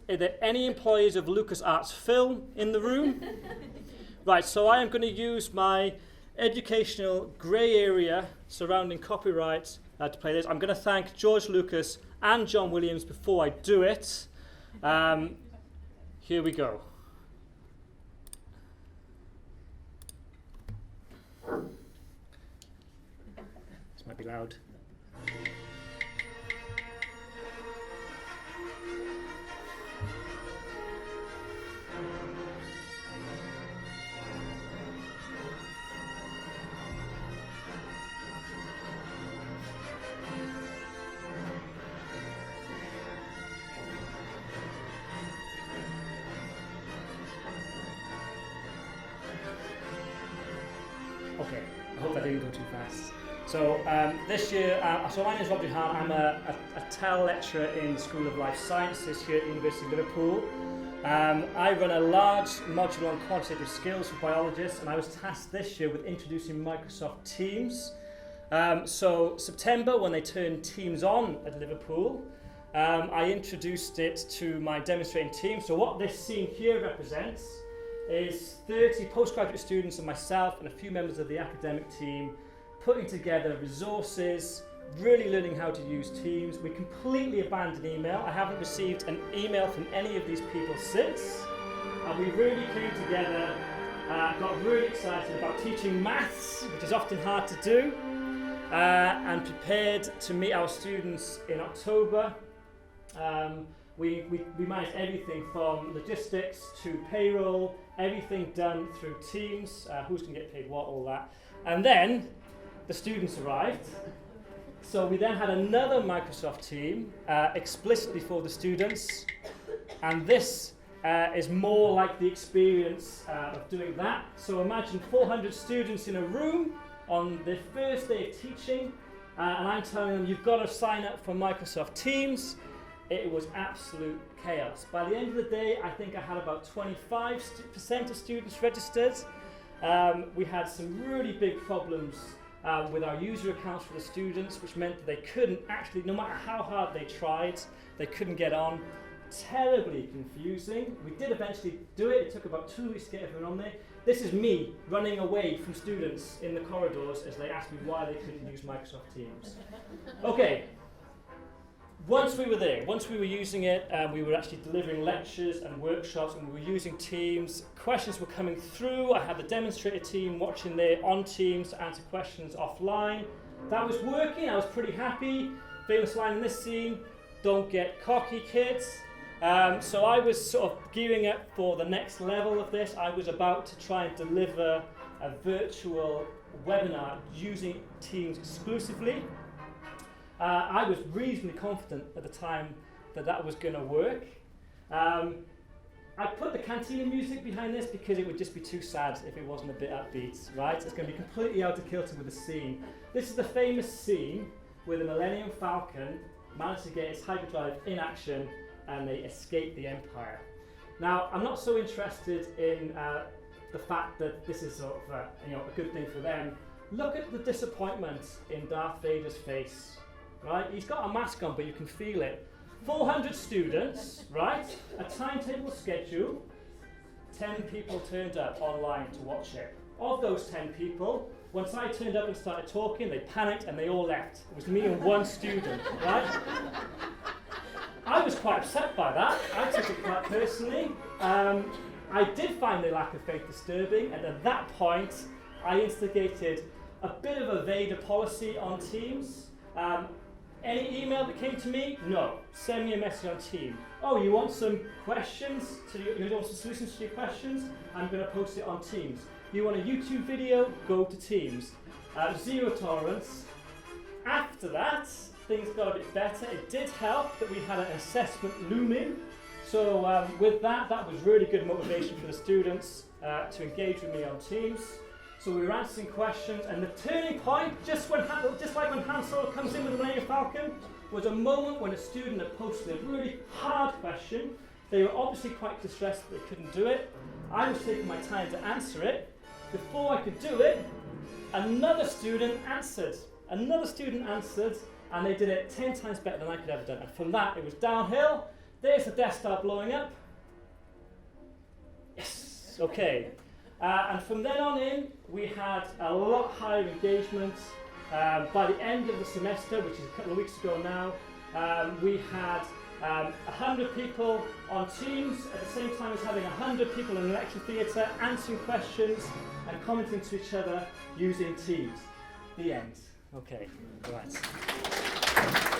are there any employees of LucasArts Film in the room? Right, so I am going to use my educational grey area surrounding copyright to play this. I'm going to thank George Lucas and John Williams before I do it. Here we go. This might be loud. Okay, I hope that didn't go too fast. So this year, so my name is r.treharne. I'm a TEL Lecturer in the School of Life Sciences here at University of Liverpool. I run a large module on quantitative skills for biologists, and I was tasked this year with introducing Microsoft Teams. So September, when they turned Teams on at Liverpool, I introduced it to my demonstrating team. So what this scene here represents is 30 postgraduate students and myself and a few members of the academic team putting together resources, really learning how to use Teams. We completely abandoned email. I haven't received an email from any of these people since. And we really came together, got really excited about teaching maths, which is often hard to do, and prepared to meet our students in October. We managed everything from logistics to payroll, everything done through Teams, who's going to get paid what, all that. And then the students arrived. So we then had another Microsoft team explicitly for the students. And this is more like the experience of doing that. So imagine 400 students in a room on the first day of teaching. And I'm telling them, you've got to sign up for Microsoft Teams. It was absolute chaos. By the end of the day, I think I had about 25% of students registered. We had some really big problems with our user accounts for the students, which meant that they couldn't actually, no matter how hard they tried, they couldn't get on. Terribly confusing. We did eventually do it. It took about 2 weeks to get everyone on there. This is me running away from students in the corridors as they asked me why they couldn't use Microsoft Teams. Okay. Once we were there, once we were using it, we were actually delivering lectures and workshops, and we were using Teams. Questions were coming through. I had the demonstrator team watching there on Teams to answer questions offline. That was working. I was pretty happy. Famous line in this scene, don't get cocky, kids. So I was sort of gearing up for the next level of this. I was about to try and deliver a virtual webinar using Teams exclusively. I was reasonably confident at the time that that was going to work. I put the cantina music behind this because it would just be too sad if it wasn't a bit upbeat, right? It's going to be completely out of kilter with the scene. This is the famous scene where the Millennium Falcon managed to get its hyperdrive in action and they escape the Empire. Now, I'm not so interested in the fact that this is sort of a good thing for them. Look at the disappointment in Darth Vader's face. Right, he's got a mask on, but you can feel it. 400 students, right? A timetable schedule. 10 people turned up online to watch it. Of those 10 people, once I turned up and started talking, they panicked and they all left. It was me and one student, right? I was quite upset by that. I took it quite personally. I did find their lack of faith disturbing, and at that point, I instigated a bit of a Vader policy on Teams. Any email that came to me? No. Send me a message on Teams. Oh, you want some questions? You want some solutions to your questions? I'm going to post it on Teams. You want a YouTube video? Go to Teams. Zero tolerance. After that, things got a bit better. It did help that we had an assessment looming. So with that was really good motivation for the students to engage with me on Teams. So we were answering questions, and the turning point, just like when Han Solo comes in with the Millennium Falcon, was a moment when a student had posted a really hard question. They were obviously quite distressed that they couldn't do it. I was taking my time to answer it. Before I could do it, another student answered. And they did it 10 times better than I could ever done. And from that, it was downhill. there's the Death Star blowing up. Yes, okay. And from then on in, we had a lot higher engagement. By the end of the semester, which is a couple of weeks ago now, we had 100 people on Teams at the same time as having 100 people in the lecture theatre answering questions and commenting to each other using Teams. The end. Okay, right.